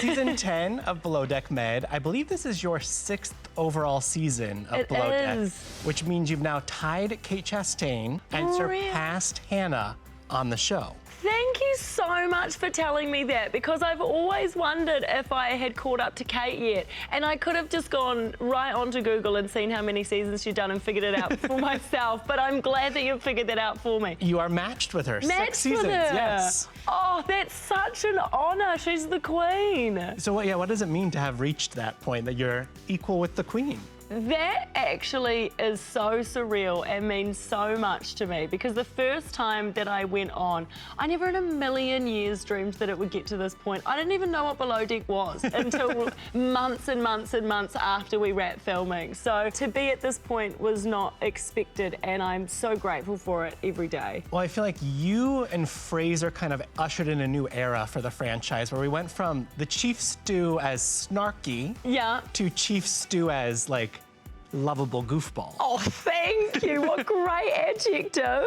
Season 10 of Below Deck Med. I believe this is your 6th overall season of Below Deck, which means you've now tied Kate Chastain and surpassed Hannah on the show. Thank you so much for telling me that, because I've always wondered if I had caught up to Kate yet. And I could have just gone right onto Google and seen how many seasons she'd done and figured it out for myself. But I'm glad that you've figured that out for me. You are matched with her. Matched 6 seasons, with her. yes. Oh, that's such an honor. She's the queen. So what does it mean to have reached that point that you're equal with the queen? That actually is so surreal and means so much to me, because the first time that I went on, I never in a million years dreamed that it would get to this point. I didn't even know what Below Deck was until months and months and months after we wrapped filming. So to be at this point was not expected, and I'm so grateful for it every day. Well, I feel like you and Fraser kind of ushered in a new era for the franchise, where we went from the Chief Stew as snarky to Chief Stew as like lovable goofball. Oh, thank you. What great adjective.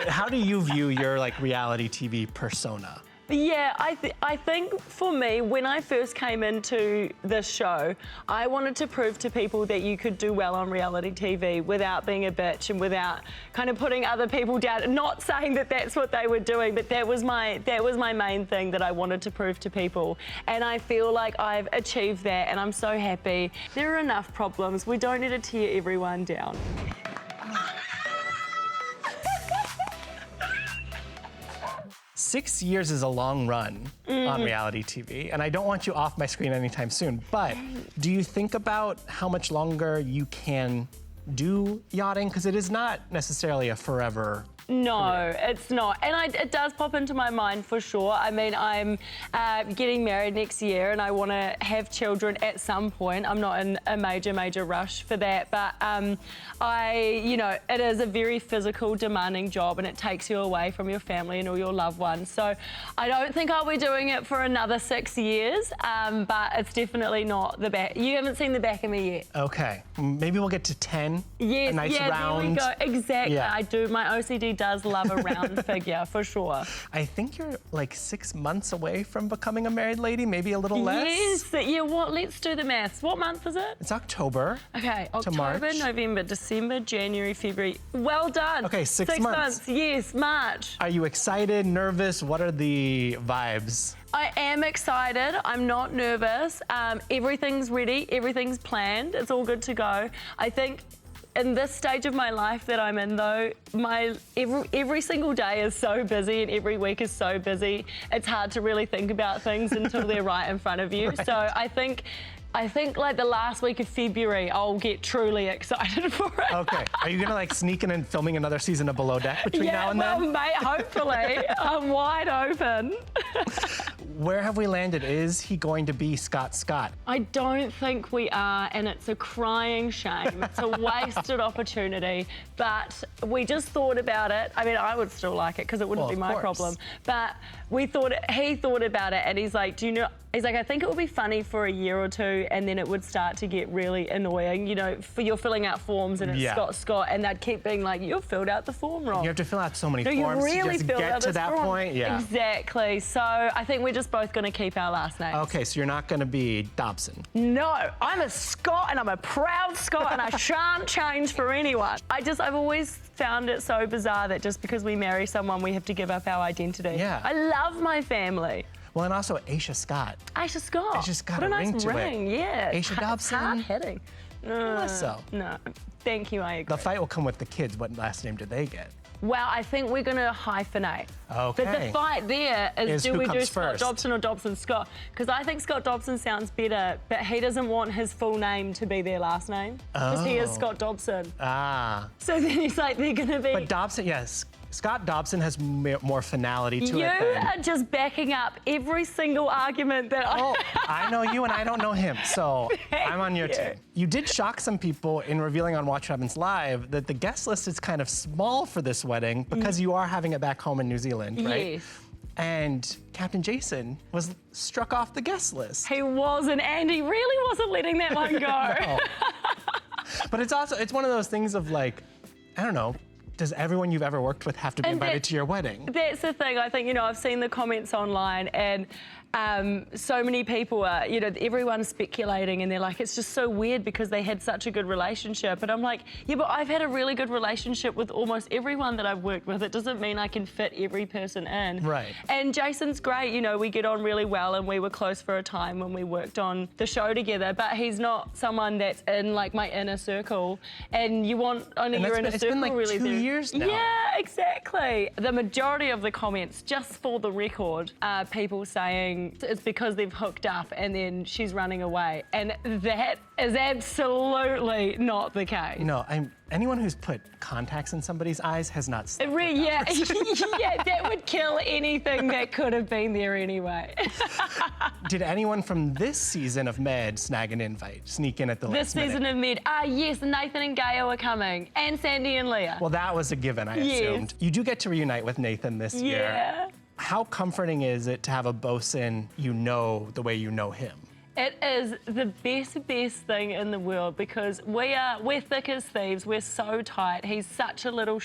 How do you view your like reality TV persona? Yeah, I think for me, when I first came into this show, I wanted to prove to people that you could do well on reality TV without being a bitch and without kind of putting other people down. Not saying that that's what they were doing, but that was my main thing that I wanted to prove to people. And I feel like I've achieved that, and I'm so happy. There are enough problems. We don't need to tear everyone down. 6 years is a long run on reality TV, and I don't want you off my screen anytime soon, but do you think about how much longer you can do yachting? Because it is not necessarily a forever No, it's not. And it does pop into my mind for sure. I mean, I'm getting married next year and I want to have children at some point. I'm not in a major rush for that. But it is a very physical, demanding job, and it takes you away from your family and all your loved ones. So I don't think I'll be doing it for another 6 years, but it's definitely not the back. You haven't seen the back of me yet. Okay, maybe we'll get to 10. Yes, a nice round. There we go. Exactly. Yeah. I do. My OCD does love a round figure, for sure. I think you're like 6 months away from becoming a married lady, maybe a little less. Yes, yeah, let's do the maths. What month is it? It's October. Okay, to October, March. November, December, January, February. Well done. Okay, 6 months. 6 months, yes, March. Are you excited, nervous? What are the vibes? I am excited. I'm not nervous. Everything's ready. Everything's planned. It's all good to go. I think in this stage of my life that I'm in, though, every single day is so busy and every week is so busy. It's hard to really think about things until they're right in front of you. Right. So I think like the last week of February, I'll get truly excited for it. Okay. Are you gonna like sneak in and filming another season of Below Deck between now and then? Yeah, well, mate, hopefully. I'm wide open. Where have we landed? Is he going to be Scott Scott? I don't think we are, and it's a crying shame. It's a wasted opportunity, but we just thought about it. I mean, I would still like it because it wouldn't be my problem. But he thought about it, and he's like, he's like, I think it would be funny for a year or two, and then it would start to get really annoying. You know, you're filling out forms and it's Scott Scott, and they'd keep being like, you've filled out the form wrong. You have to fill out so many forms you really to get to that point. Yeah. Exactly. So I think we're just both going to keep our last names. Okay, so you're not going to be Dobson. No, I'm a Scott, and I'm a proud Scott, and I shan't change for anyone. I've always found it so bizarre that just because we marry someone, we have to give up our identity. Yeah. I love my family. Well, and also Aesha Scott. Aesha Scott. Aesha's got what a nice ring to ring. it. Yeah. Aesha Dobson. Hard hitting. Less so. No. Thank you, I agree. The fight will come with the kids. What last name do they get? Well, I think we're going to hyphenate. Okay. But the fight there is do we do Scott first? Dobson or Dobson Scott? Because I think Scott Dobson sounds better, but he doesn't want his full name to be their last name. Because he is Scott Dobson. Ah. So then he's like, they're going to be... But Dobson, yes. Scott Dobson has more finality to it. You are just backing up every single argument that I know you and I don't know him, so I'm on your team. You did shock some people in revealing on Watch What Happens Live that the guest list is kind of small for this wedding because you are having it back home in New Zealand, right? Yes. And Captain Jason was struck off the guest list. He wasn't, and he really wasn't letting that one go. No. But it's one of those things of like, I don't know, does everyone you've ever worked with have to be invited to your wedding? That's the thing. I think, I've seen the comments online, and so many people are, you know, everyone's speculating and they're like, it's just so weird because they had such a good relationship. And I'm like, yeah, but I've had a really good relationship with almost everyone that I've worked with. It doesn't mean I can fit every person in. Right. And Jason's great, you know, we get on really well and we were close for a time when we worked on the show together, but he's not someone that's in like my inner circle. And you want only your inner circle. It's been like really 2 years now. Yeah, exactly. The majority of the comments, just for the record, are people saying it's because they've hooked up and then she's running away. And that is absolutely not the case. No, anyone who's put contacts in somebody's eyes has not slept. Yeah, yeah, that would kill anything that could have been there anyway. Did anyone from this season of Med snag an invite, sneak in at the last minute? This season of Med, yes, Nathan and Gael are coming, and Sandy and Leah. Well, that was a given, I assumed. You do get to reunite with Nathan this year. Yeah. How comforting is it to have a bosun you know the way you know him? It is the best thing in the world because we're thick as thieves. We're so tight. He's such a little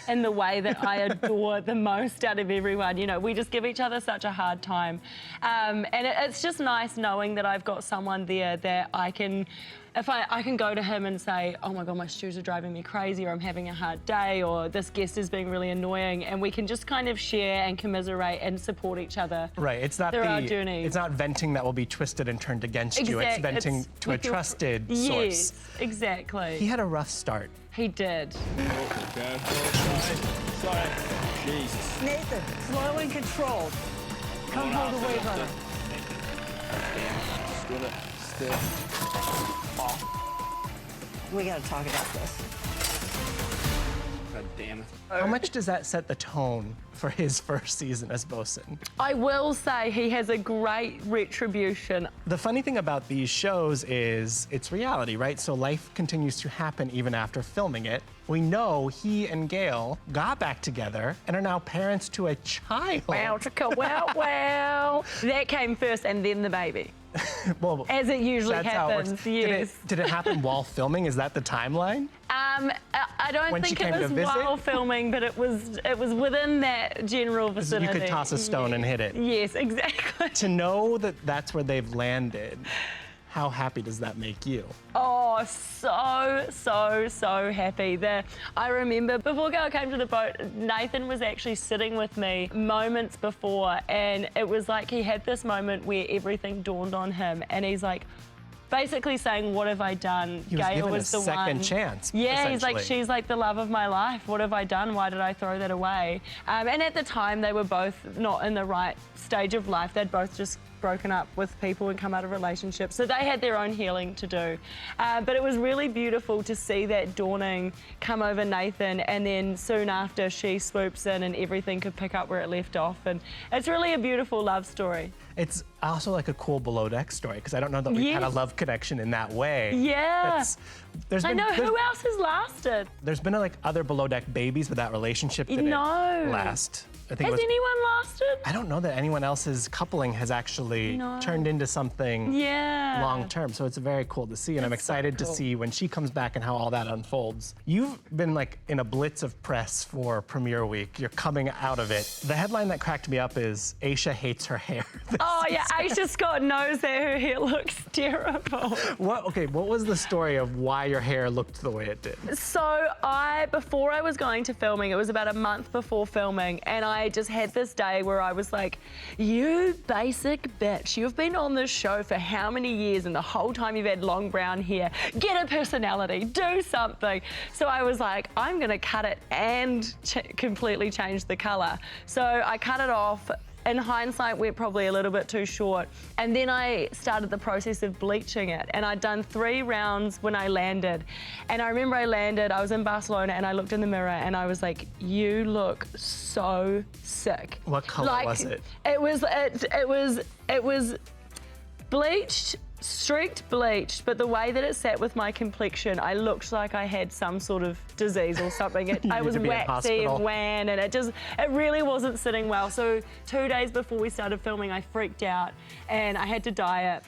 in the way that I adore the most out of everyone. You know, we just give each other such a hard time. And it's just nice knowing that I've got someone there that I can, if I can go to him and say, oh my God, my stews are driving me crazy, or I'm having a hard day, or this guest is being really annoying, and we can just kind of share and commiserate and support each other. Right, it's not our journey. It's not venting that will be twisted and turned against you. It's venting to a trusted source. Yes, exactly. He had a rough start. He did. Okay. Sorry. Jesus. Nathan, slow and controlled. Come hold the wave on her. We gotta talk about this. God damn it. How much does that set the tone for his first season as bosun? I will say he has a great retribution. The funny thing about these shows is it's reality, right? So life continues to happen even after filming it. We know he and Gael got back together and are now parents to a child. Wow, chicka, wow, wow. That came first and then the baby. Well, as it usually that's how it happens, works. yes. Did it happen while filming? Is that the timeline? I don't When she think it came to was visit? while filming, but it was within that general vicinity. You could toss a stone and hit it. Yes, exactly. To know that that's where they've landed, how happy does that make you? Oh, so happy. I remember before Gael came to the boat, Nathan was actually sitting with me moments before, and it was like he had this moment where everything dawned on him, and he's like, basically saying, what have I done? He was Gael given was a the second one. chance. Yeah, he's like, essentially. she's like the love of my life. What have I done? Why did I throw that away? And at the time, they were both not in the right stage of life. They'd both just broken up with people and come out of relationships. So they had their own healing to do. But it was really beautiful to see that dawning come over Nathan, and then soon after she swoops in and everything could pick up where it left off. And it's really a beautiful love story. It's also like a cool below deck story, because I don't know that we've had a love connection in that way. Yeah. I know, who else has lasted? There's been like other below deck babies, but that relationship didn't last. I think Has anyone lasted? I don't know that anyone else's coupling has actually turned into something long term. So it's very cool to see, and I'm excited to see when she comes back and how all that unfolds. You've been like in a blitz of press for premiere week. You're coming out of it. The headline that cracked me up is Aesha hates her hair. Oh yeah, Aesha Scott knows that her hair looks terrible. What was the story of why your hair looked the way it did? So before I was going to filming, it was about a month before filming, and I just had this day where I was like, you basic bitch, you've been on this show for how many years, and the whole time you've had long brown hair. Get a personality, do something. So I was like, I'm gonna cut it and completely change the color. So I cut it off. In hindsight, went probably a little bit too short. And then I started the process of bleaching it. And I'd done 3 rounds when I landed. And I remember I landed, I was in Barcelona, and I looked in the mirror and I was like, you look so sick. What color was it? It was bleached, streaked bleached, but the way that it sat with my complexion, I looked like I had some sort of disease or something. I was waxy and wan, and it really wasn't sitting well. So 2 days before we started filming, I freaked out and I had to dye it.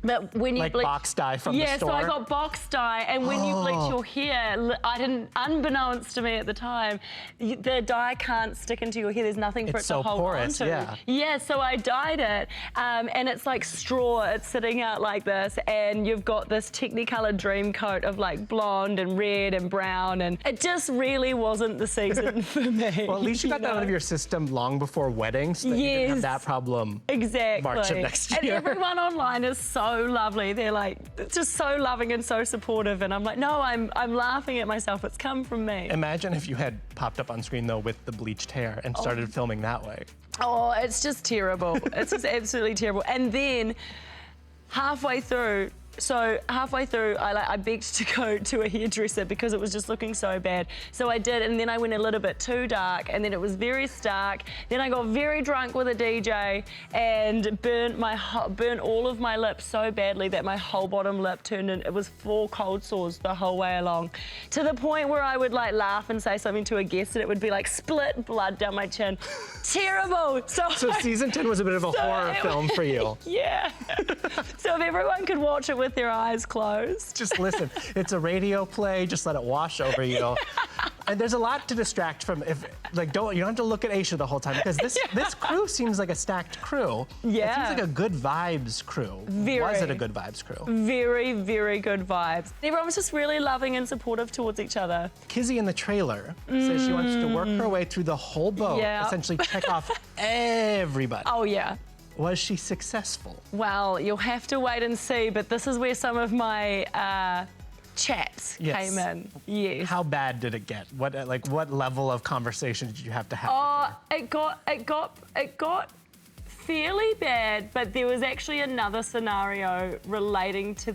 But when you Like bleach, box dye from the store? Yeah, so I got box dye, and when you bleach your hair, I didn't, unbeknownst to me at the time, the dye can't stick into your hair. There's nothing for It's it to so hold porous, on to. yeah. Yeah, so I dyed it, and it's like straw. It's sitting out like this, and you've got this Technicolor dream coat of like blonde and red and brown, and it just really wasn't the season for me. Well, at least you got that out of your system long before weddings, so that you didn't have that problem. Exactly. March of next year. And everyone online is so lovely. They're like just so loving and so supportive. And I'm like, no, I'm laughing at myself. It's come from me. Imagine if you had popped up on screen though with the bleached hair and started filming that way. Oh, it's just terrible. It's just absolutely terrible. And then halfway through, I begged to go to a hairdresser because it was just looking so bad. So I did, and then I went a little bit too dark, and then it was very stark. Then I got very drunk with a DJ and burnt all of my lips so badly that my whole bottom lip turned in. It was 4 cold sores the whole way along, to the point where I would like laugh and say something to a guest, and it would be like split blood down my chin. Terrible. So season 10 was a bit of a horror film for you. Yeah. So if everyone could watch it with their eyes closed. Just listen. It's a radio play. Just let it wash over you. And there's a lot to distract from. If you don't have to look at Aesha the whole time, because this crew seems like a stacked crew. Yeah. It seems like a good vibes crew. Very. Was it a good vibes crew? Very, very good vibes. Everyone was just really loving and supportive towards each other. Kizzy in the trailer says she wants to work her way through the whole boat, Yeah. essentially check off everybody. Oh yeah. Was she successful? Well, you'll have to wait and see, but this is where some of my chats came in. Yes. How bad did it get? What level of conversation did you have to have? Oh, it got fairly bad, but there was actually another scenario relating to.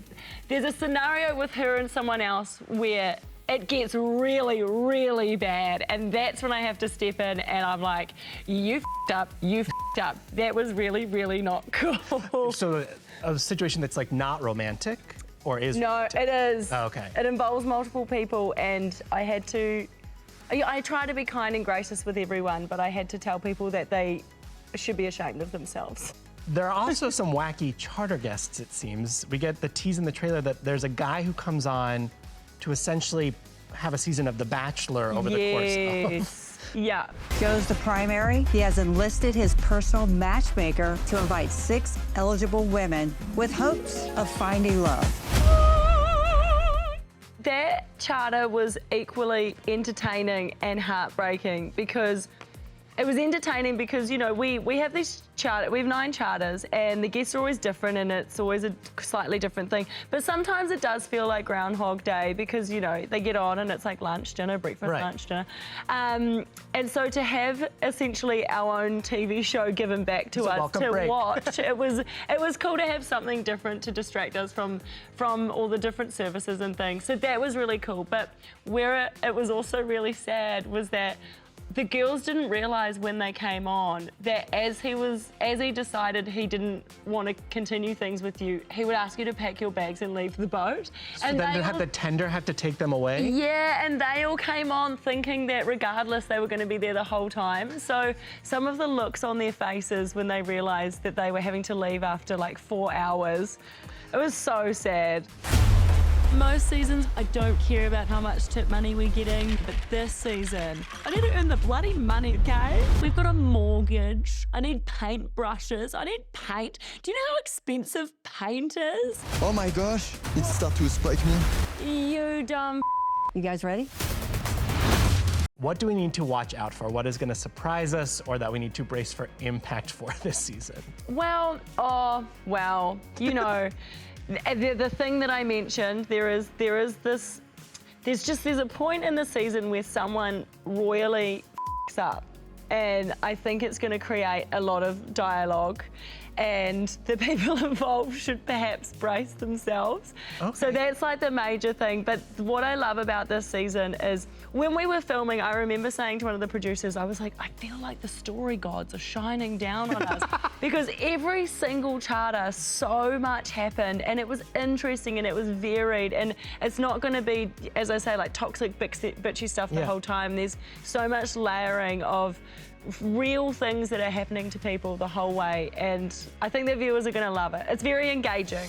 There's a scenario with her and someone else where it gets really, really bad, and that's when I have to step in and I'm like, you f***ed up, you f***ed up. That was really, really not cool. So a situation that's like not romantic, or is No, romantic? it is. Oh, okay. It involves multiple people, and I try to be kind and gracious with everyone, but I had to tell people that they should be ashamed of themselves. There are also some wacky charter guests, it seems. We get the tease in the trailer that there's a guy who comes on to essentially have a season of The Bachelor over the course of... Yeah. Goes the primary. He has enlisted his personal matchmaker to invite 6 eligible women with hopes of finding love. That charter was equally entertaining and heartbreaking, because it was entertaining because, you know, we have these we have 9 charters, and the guests are always different, and it's always a slightly different thing. But sometimes it does feel like Groundhog Day, because, you know, they get on and it's like lunch, dinner, breakfast, Right. lunch, dinner. And so to have essentially our own TV show given back to us to break. watch, it was cool to have something different to distract us from all the different services and things. So that was really cool. But where it was also really sad was that the girls didn't realise when they came on that as he decided he didn't want to continue things with you, he would ask you to pack your bags and leave the boat. So and then they have the tender have to take them away? Yeah, and they all came on thinking that regardless they were going to be there the whole time. So some of the looks on their faces when they realised that they were having to leave after like 4 hours, it was so sad. Most seasons, I don't care about how much tip money we're getting, but this season, I need to earn the bloody money, okay? We've got a mortgage. I need paint brushes. I need paint. Do you know how expensive paint is? Oh my gosh, it starts to spike me. You dumb. You guys ready? What do we need to watch out for? What is going to surprise us, or that we need to brace for impact for this season? Well, you know, the thing that I mentioned, there's a point in the season where someone royally f***s up, and I think it's going to create a lot of dialogue, and the people involved should perhaps brace themselves. Okay. So that's like the major thing. But what I love about this season is when we were filming, I remember saying to one of the producers, I was like, I feel like the story gods are shining down on us, because every single charter, so much happened, and it was interesting and it was varied, and it's not going to be, as I say, like toxic bitchy stuff the whole time. There's so much layering of real things that are happening to people the whole way, and I think the viewers are going to love it. It's very engaging.